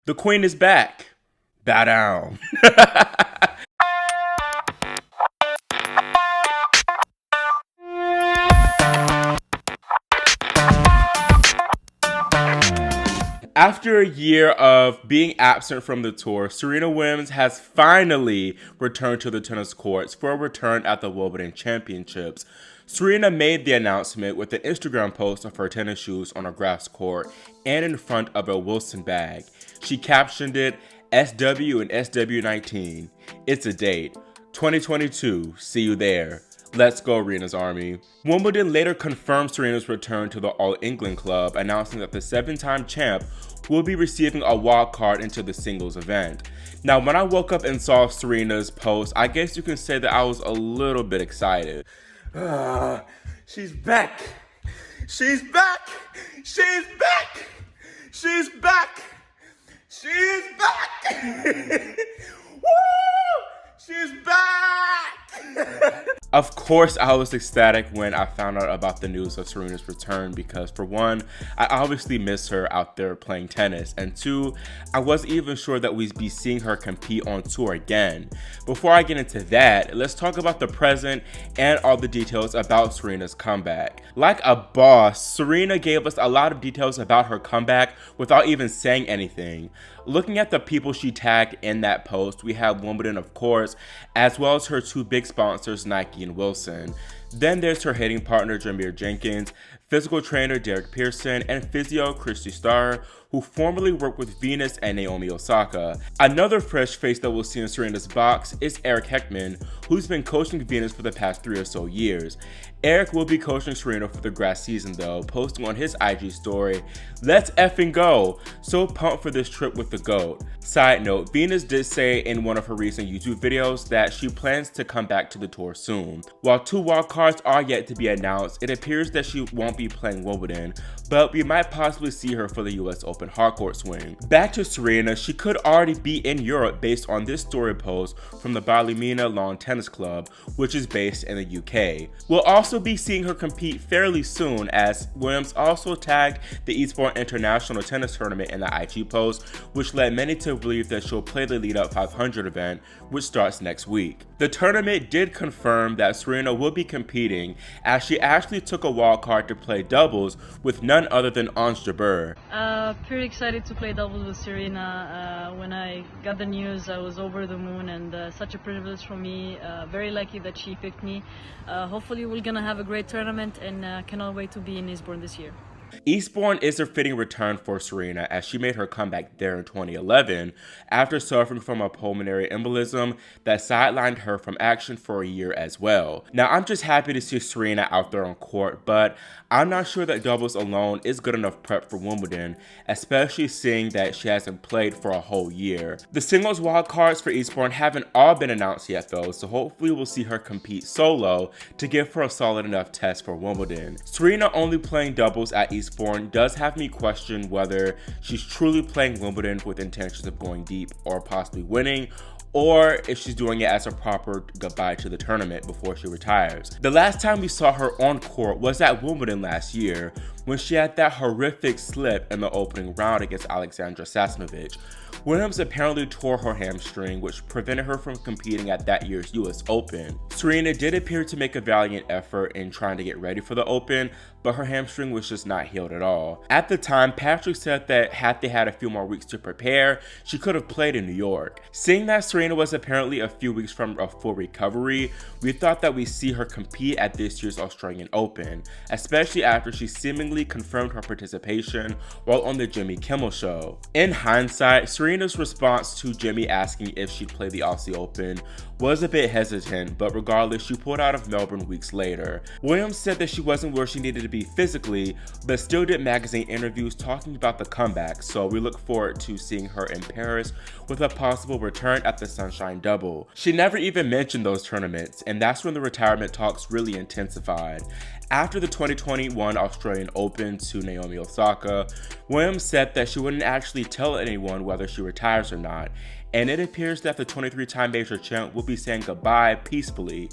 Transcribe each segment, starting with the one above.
The queen is back. Bow down. After a year of being absent from the tour, Serena Williams has finally returned to the tennis courts for a return at the Wimbledon Championships. Serena made the announcement with an Instagram post of her tennis shoes on a grass court and in front of a Wilson bag. She captioned it, SW and SW19. It's a date. 2022. See you there. Let's go, Arena's Army. Wimbledon later confirmed Serena's return to the All England club, announcing that the 7-time champ will be receiving a wild card into the singles event. Now, when I woke up and saw Serena's post, I guess you can say that I was a little bit excited. She's back. She's back. She's back. She's back. She's back. Woo! She's back! Of course, I was ecstatic when I found out about the news of Serena's return because, for one, I obviously miss her out there playing tennis, and two, I wasn't even sure that we'd be seeing her compete on tour again. Before I get into that, let's talk about the present and all the details about Serena's comeback. Like a boss, Serena gave us a lot of details about her comeback without even saying anything. Looking at the people she tagged in that post, we have Wimbledon, of course, as well as her two big sponsors, Nike and Wilson. Then there's her hitting partner, Jameer Jenkins, physical trainer Derek Pearson, and physio Christy Starr, who formerly worked with Venus and Naomi Osaka. Another fresh face that we'll see in Serena's box is Eric Hechtman, who's been coaching Venus for the past 3 or so years. Eric will be coaching Serena for the grass season though, posting on his IG story, "Let's effing go! So pumped for this trip with the GOAT." Side note, Venus did say in one of her recent YouTube videos that she plans to come back to the tour soon. While 2 wildcards are yet to be announced, it appears that she won't be playing Wimbledon, but we might possibly see her for the US Open hardcourt swing. Back to Serena, she could already be in Europe based on this story post from the Ballymena Lawn Tennis Club, which is based in the UK. We'll also be seeing her compete fairly soon, as Williams also tagged the Eastbourne International tennis tournament in the IG post, which led many to believe that she'll play the Lead Up 500 event, which starts next week. The tournament did confirm that Serena will be competing, as she actually took a wildcard to play doubles with none other than Ons Jabeur. Pretty excited to play doubles with Serena. When I got the news, I was over the moon, and such a privilege for me. Very lucky that she picked me. Hopefully we're gonna have a great tournament, and cannot wait to be in Eastbourne this year. Eastbourne is a fitting return for Serena, as she made her comeback there in 2011 after suffering from a pulmonary embolism that sidelined her from action for a year as well. Now, I'm just happy to see Serena out there on court, but I'm not sure that doubles alone is good enough prep for Wimbledon, especially seeing that she hasn't played for a whole year. The singles wildcards for Eastbourne haven't all been announced yet though, so hopefully we'll see her compete solo to give her a solid enough test for Wimbledon. Serena only playing doubles at Eastbourne does have me question whether she's truly playing Wimbledon with intentions of going deep or possibly winning, or if she's doing it as a proper goodbye to the tournament before she retires. The last time we saw her on court was at Wimbledon last year, when she had that horrific slip in the opening round against Alexandra Sasnovich. Williams apparently tore her hamstring, which prevented her from competing at that year's US Open. Serena did appear to make a valiant effort in trying to get ready for the Open, but her hamstring was just not healed at all. At the time, Patrick said that had they had a few more weeks to prepare, she could have played in New York. Seeing that Serena was apparently a few weeks from a full recovery, we thought that we'd see her compete at this year's Australian Open, especially after she seemingly confirmed her participation while on the Jimmy Kimmel Show. In hindsight, Serena's response to Jimmy asking if she'd play the Aussie Open was a bit hesitant, but regardless, she pulled out of Melbourne weeks later. Williams said that she wasn't where she needed to be physically, but still did magazine interviews talking about the comeback, so we look forward to seeing her in Paris with a possible return at the Sunshine Double. She never even mentioned those tournaments, and that's when the retirement talks really intensified. After the 2021 Australian Open to Naomi Osaka, Williams said that she wouldn't actually tell anyone whether she retires or not, and it appears that the 23-time major champ will be saying goodbye peacefully.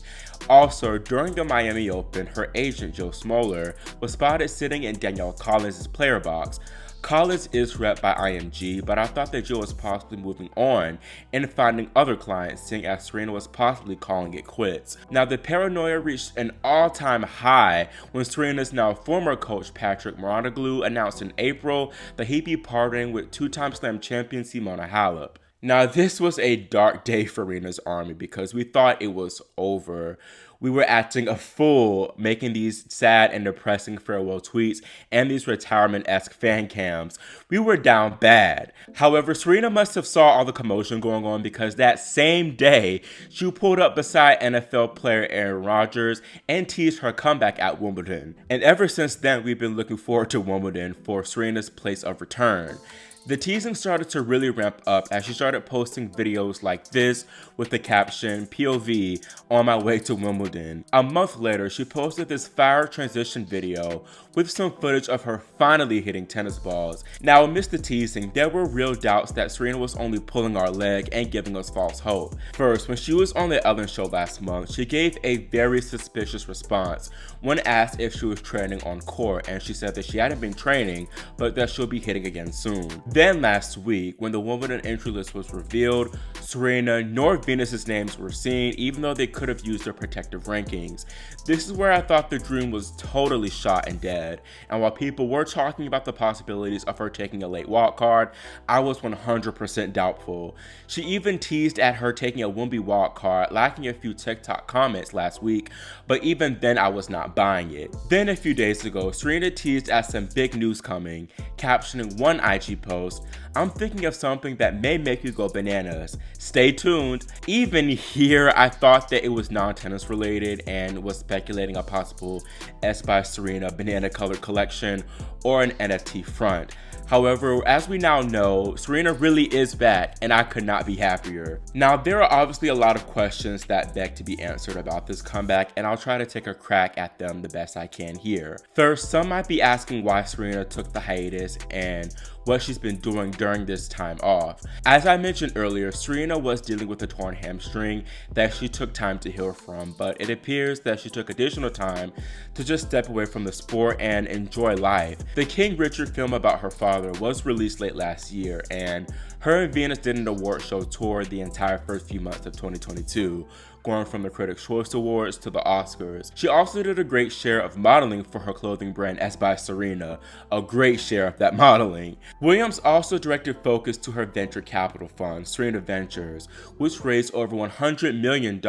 Also, during the Miami Open, her agent Joe Smoller was spotted sitting in Danielle Collins' player box. College is rep by IMG, but I thought that Jill was possibly moving on and finding other clients, seeing as Serena was possibly calling it quits. Now, the paranoia reached an all-time high when Serena's now former coach Patrick Mourataglou announced in April that he'd be partnering with two-time slam champion Simona Halep. Now, this was a dark day for Serena's army because we thought it was over. We were acting a fool, making these sad and depressing farewell tweets and these retirement-esque fan cams. We were down bad. However, Serena must have saw all the commotion going on because that same day, she pulled up beside NFL player Aaron Rodgers and teased her comeback at Wimbledon. And ever since then, we've been looking forward to Wimbledon for Serena's place of return. The teasing started to really ramp up as she started posting videos like this with the caption, "POV, on my way to Wimbledon." A month later, she posted this fire transition video with some footage of her finally hitting tennis balls. Now, amidst the teasing, there were real doubts that Serena was only pulling our leg and giving us false hope. First, when she was on the Ellen show last month, she gave a very suspicious response when asked if she was training on court, and she said that she hadn't been training, but that she'll be hitting again soon. Then last week, when the Wimbledon entry list was revealed, Serena nor Venus's names were seen, even though they could have used their protective rankings. This is where I thought the dream was totally shot and dead, and while people were talking about the possibilities of her taking a late wildcard, I was 100% doubtful. She even teased at her taking a Wimby wildcard, lacking a few TikTok comments last week, but even then I was not buying it. Then a few days ago, Serena teased at some big news coming, captioning one IG post, "I'm thinking of something that may make you go bananas. Stay tuned." Even here, I thought that it was non-tennis related and was speculating a possible S by Serena banana colored collection or an NFT front. However, as we now know, Serena really is back, and I could not be happier. Now, there are obviously a lot of questions that beg to be answered about this comeback, and I'll try to take a crack at them the best I can here. First, some might be asking why Serena took the hiatus and what she's been doing during this time off. As I mentioned earlier, Serena was dealing with a torn hamstring that she took time to heal from, but it appears that she took additional time to just step away from the sport and enjoy life. The King Richard film about her father was released late last year, and her and Venus did an award show tour the entire first few months of 2022. Going from the Critics' Choice Awards to the Oscars. She also did a great share of modeling for her clothing brand S by Serena, a great share of that modeling. Williams also directed focus to her venture capital fund, Serena Ventures, which raised over $100 million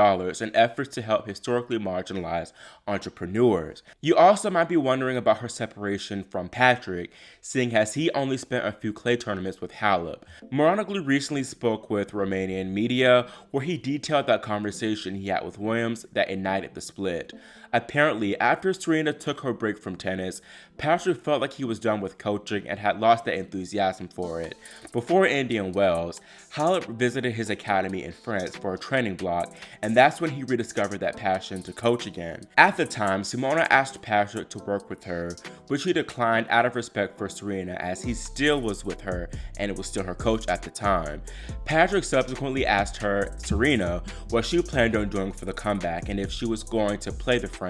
in efforts to help historically marginalized entrepreneurs. You also might be wondering about her separation from Patrick, seeing as he only spent a few clay tournaments with Halep. Mourataglou recently spoke with Romanian media, where he detailed that conversation he had with Williams that ignited the split. Apparently, after Serena took her break from tennis, Patrick felt like he was done with coaching and had lost the enthusiasm for it. Before Indian Wells, Halep visited his academy in France for a training block, and that's when he rediscovered that passion to coach again. At the time, Simona asked Patrick to work with her, which he declined out of respect for Serena, as he still was with her and it was still her coach at the time. Patrick subsequently asked her, Serena, what she planned on doing for the comeback and if she was going to play the French.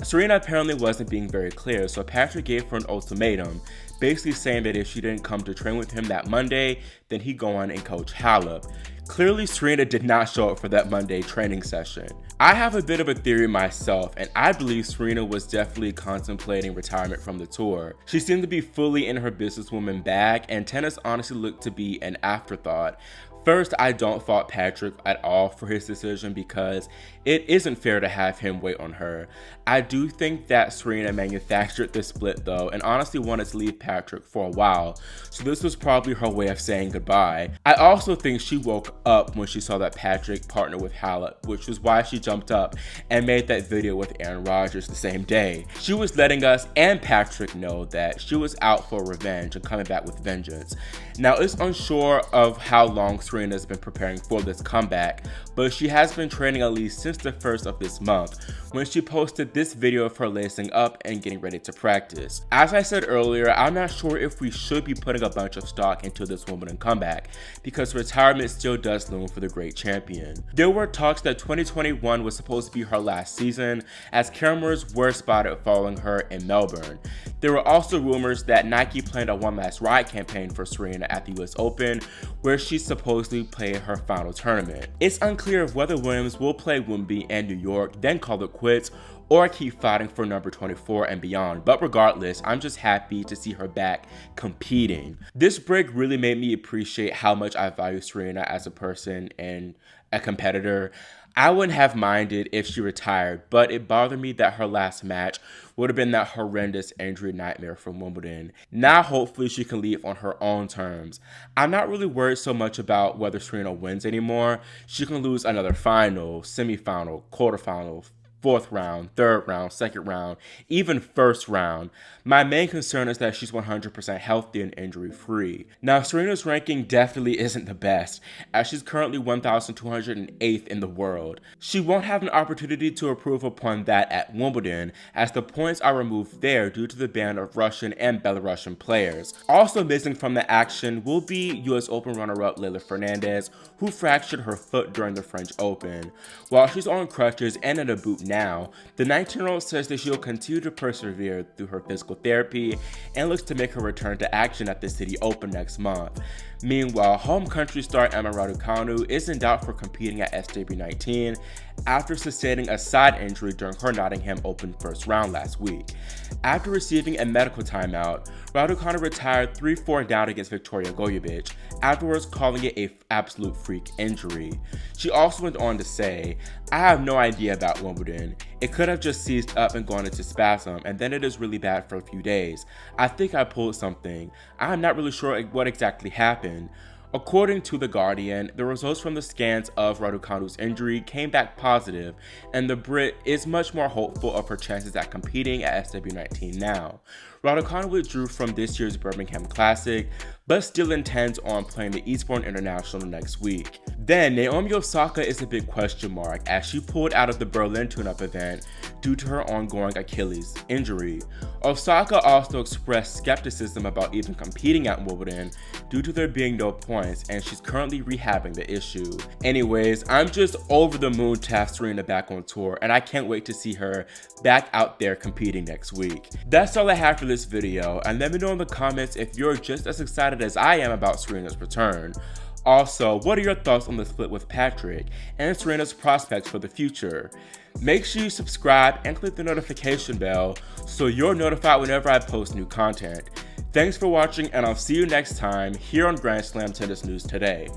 Serena apparently wasn't being very clear, so Patrick gave her an ultimatum, basically saying that if she didn't come to train with him that Monday, then he'd go on and coach Halep. Clearly, Serena did not show up for that Monday training session. I have a bit of a theory myself, and I believe Serena was definitely contemplating retirement from the tour. She seemed to be fully in her businesswoman bag, and tennis honestly looked to be an afterthought. First, I don't fault Patrick at all for his decision because it isn't fair to have him wait on her. I do think that Serena manufactured this split though, and honestly wanted to leave Patrick for a while, so this was probably her way of saying goodbye. I also think she woke up when she saw that Patrick partnered with Halep, which was why she jumped up and made that video with Aaron Rodgers the same day. She was letting us and Patrick know that she was out for revenge and coming back with vengeance. Now, it's unsure of how long Serena has been preparing for this comeback, but she has been training at least since the 1st of this month, when she posted this video of her lacing up and getting ready to practice. As I said earlier, I'm not sure if we should be putting a bunch of stock into this Wimbledon comeback, because retirement still does loom for the great champion. There were talks that 2021 was supposed to be her last season, as cameras were spotted following her in Melbourne. There were also rumors that Nike planned a one last ride campaign for Serena at the US Open, where she supposedly played her final tournament. It's unclear if whether Williams will play Wembley and New York, then call it quits, or keep fighting for number 24 and beyond. But regardless, I'm just happy to see her back competing. This break really made me appreciate how much I value Serena as a person and a competitor. I wouldn't have minded if she retired, but it bothered me that her last match would have been that horrendous injury nightmare from Wimbledon. Now hopefully she can leave on her own terms. I'm not really worried so much about whether Serena wins anymore. She can lose another final, semifinal, quarterfinal, 4th round, 3rd round, 2nd round, even 1st round. My main concern is that she's 100% healthy and injury free. Now, Serena's ranking definitely isn't the best, as she's currently 1,208th in the world. She won't have an opportunity to improve upon that at Wimbledon, as the points are removed there due to the ban of Russian and Belarusian players. Also missing from the action will be US Open runner-up Leylah Fernandez, who fractured her foot during the French Open. While she's on crutches and in a boot now, the 19-year-old says that she'll continue to persevere through her physical therapy and looks to make her return to action at the City Open next month. Meanwhile, home country star Emma Raducanu is in doubt for competing at SW19 after sustaining a side injury during her Nottingham Open first round last week. After receiving a medical timeout, Raducanu retired 3-4 down against Victoria Gojevic, afterwards calling it an absolute freak injury. She also went on to say, "I have no idea about Wimbledon. It could have just seized up and gone into spasm, and then it is really bad for a few days. I think I pulled something. I'm not really sure what exactly happened." According to The Guardian, the results from the scans of Raducanu's injury came back positive, and the Brit is much more hopeful of her chances at competing at SW19 now. Raducanu withdrew from this year's Birmingham Classic, but still intends on playing the Eastbourne International next week. Then, Naomi Osaka is a big question mark, as she pulled out of the Berlin tune-up event due to her ongoing Achilles injury. Osaka also expressed skepticism about even competing at Wimbledon due to there being no points, and she's currently rehabbing the issue. Anyways, I'm just over the moon to have Serena back on tour, and I can't wait to see her back out there competing next week. That's all I have for this video, and let me know in the comments if you're just as excited as I am about Serena's return. Also, what are your thoughts on the split with Patrick and Serena's prospects for the future? Make sure you subscribe and click the notification bell so you're notified whenever I post new content. Thanks for watching, and I'll see you next time here on Grand Slam Tennis News Today.